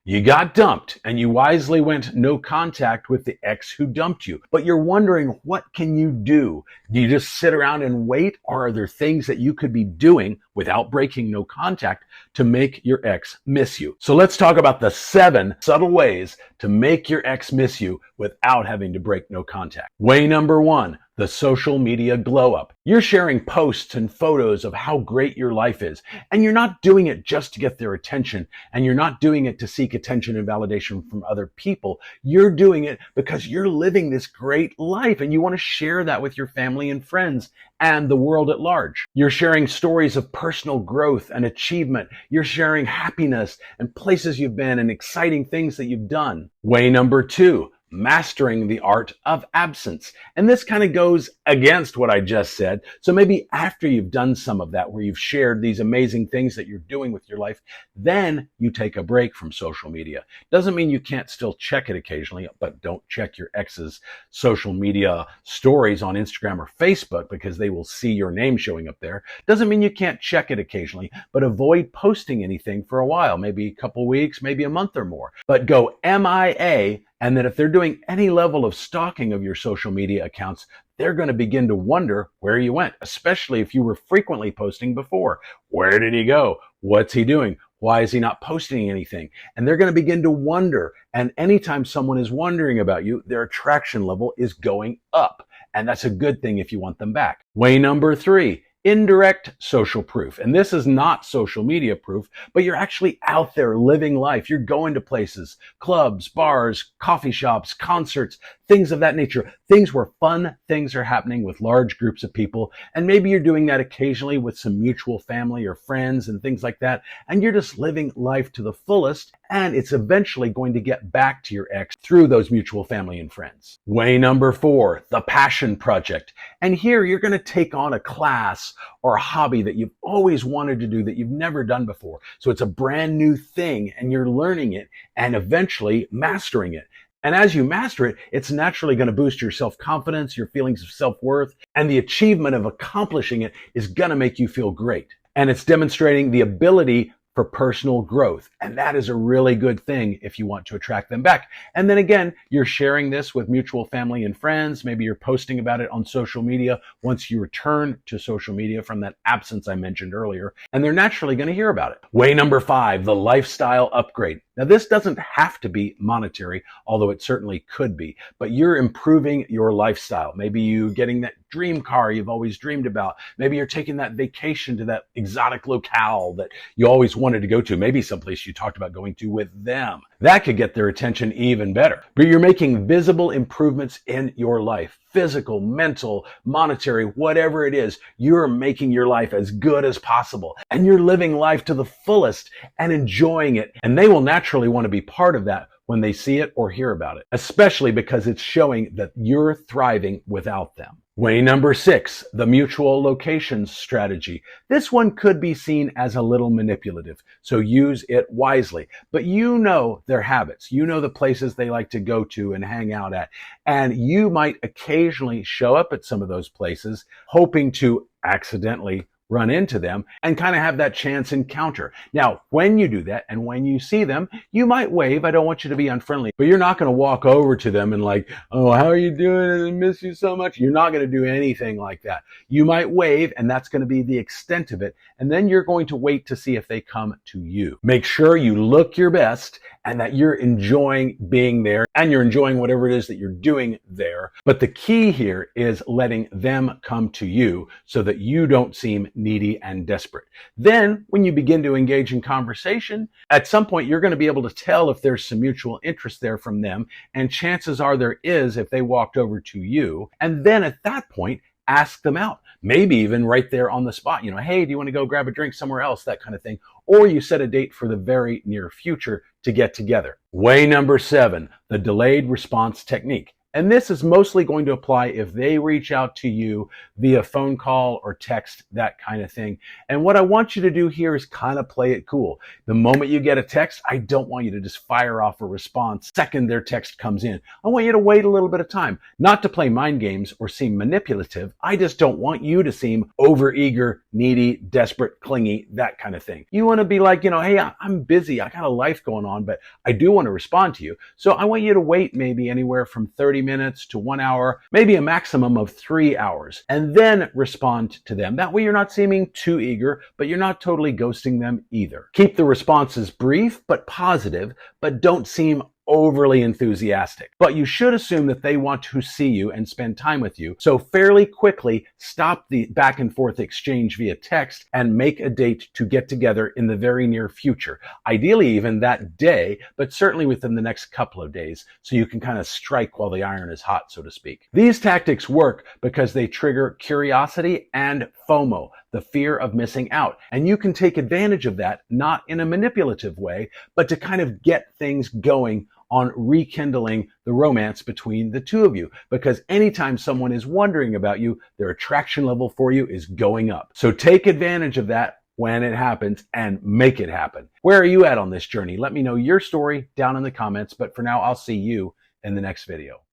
You got dumped and you wisely went no contact with the ex who dumped you, but you're wondering, what can you do? Do you just sit around and wait, or are there things that you could be doing without breaking no contact to make your ex miss you? So let's talk about the 7 subtle ways to make your ex miss you without having to break no contact. Way number 1, the social media glow up. You're sharing posts and photos of how great your life is, and you're not doing it just to get their attention, and you're not doing it to seek attention and validation from other people. You're doing it because you're living this great life and you want to share that with your family and friends and the world at large. You're sharing stories of personal growth and achievement. You're sharing happiness and places you've been and exciting things that you've done. Way number 2, mastering the art of absence. And this kind of goes against what I just said. So maybe after you've done some of that, where you've shared these amazing things that you're doing with your life, then you take a break from social media. Doesn't mean you can't still check it occasionally, but don't check your ex's social media stories on Instagram or Facebook, because they will see your name showing up there. Doesn't mean you can't check it occasionally, but avoid posting anything for a while, maybe a couple weeks, maybe a month or more. But go MIA. And that if they're doing any level of stalking of your social media accounts, they're going to begin to wonder where you went, especially if you were frequently posting before. Where did he go? What's he doing? Why is he not posting anything? And they're going to begin to wonder. And anytime someone is wondering about you, their attraction level is going up. And that's a good thing if you want them back. Way number 3. Indirect social proof. And this is not social media proof, but you're actually out there living life. You're going to places, clubs, bars, coffee shops, concerts, things of that nature, things where fun things are happening with large groups of people. And maybe you're doing that occasionally with some mutual family or friends and things like that. And you're just living life to the fullest. And it's eventually going to get back to your ex through those mutual family and friends. Way number 4, the passion project. And here you're going to take on a class or a hobby that you've always wanted to do that you've never done before. So it's a brand new thing and you're learning it and eventually mastering it. And as you master it, it's naturally going to boost your self-confidence, your feelings of self-worth, and the achievement of accomplishing it is going to make you feel great. And it's demonstrating the ability for personal growth. And that is a really good thing if you want to attract them back. And then again, you're sharing this with mutual family and friends. Maybe you're posting about it on social media once you return to social media from that absence I mentioned earlier, and they're naturally going to hear about it. Way number 5, the lifestyle upgrade. Now, this doesn't have to be monetary, although it certainly could be, but you're improving your lifestyle. Maybe you getting that dream car you've always dreamed about. Maybe you're taking that vacation to that exotic locale that you always wanted to go to. Maybe someplace you talked about going to with them. That could get their attention even better. But you're making visible improvements in your life. Physical, mental, monetary, whatever it is, you're making your life as good as possible. And you're living life to the fullest and enjoying it. And they will naturally want to be part of that when they see it or hear about it, especially because it's showing that you're thriving without them. Way number 6, the mutual locations strategy. This one could be seen as a little manipulative, so use it wisely. But you know their habits. You know the places they like to go to and hang out at. And you might occasionally show up at some of those places, hoping to accidentally run into them and kind of have that chance encounter. Now, when you do that and when you see them, you might wave. I don't want you to be unfriendly, but you're not going to walk over to them and like, oh, how are you doing? I miss you so much. You're not going to do anything like that. You might wave, and that's going to be the extent of it. And then you're going to wait to see if they come to you. Make sure you look your best and that you're enjoying being there and you're enjoying whatever it is that you're doing there. But the key here is letting them come to you so that you don't seem needy and desperate. Then when you begin to engage in conversation, at some point you're going to be able to tell if there's some mutual interest there from them, and chances are there is if they walked over to you. And then at that point, ask them out. Maybe even right there on the spot, hey, do you want to go grab a drink somewhere else? That kind of thing. Or you set a date for the very near future to get together. Way number 7, the delayed response technique. And this is mostly going to apply if they reach out to you via phone call or text, that kind of thing. And what I want you to do here is kind of play it cool. The moment you get a text, I don't want you to just fire off a response the second their text comes in. I want you to wait a little bit of time, not to play mind games or seem manipulative. I just don't want you to seem overeager, needy, desperate, clingy, that kind of thing. You want to be like, hey, I'm busy. I got a life going on, but I do want to respond to you. So I want you to wait maybe anywhere from 30 minutes to 1 hour, maybe a maximum of 3 hours, and then respond to them. That way you're not seeming too eager, but you're not totally ghosting them either. Keep the responses brief but positive, but don't seem overly enthusiastic. But you should assume that they want to see you and spend time with you. So fairly quickly, stop the back and forth exchange via text and make a date to get together in the very near future. Ideally even that day, but certainly within the next couple of days, so you can kind of strike while the iron is hot, so to speak. These tactics work because they trigger curiosity and FOMO, the fear of missing out. And you can take advantage of that, not in a manipulative way, but to kind of get things going on rekindling the romance between the two of you. Because anytime someone is wondering about you, their attraction level for you is going up. So take advantage of that when it happens and make it happen. Where are you at on this journey? Let me know your story down in the comments. But for now, I'll see you in the next video.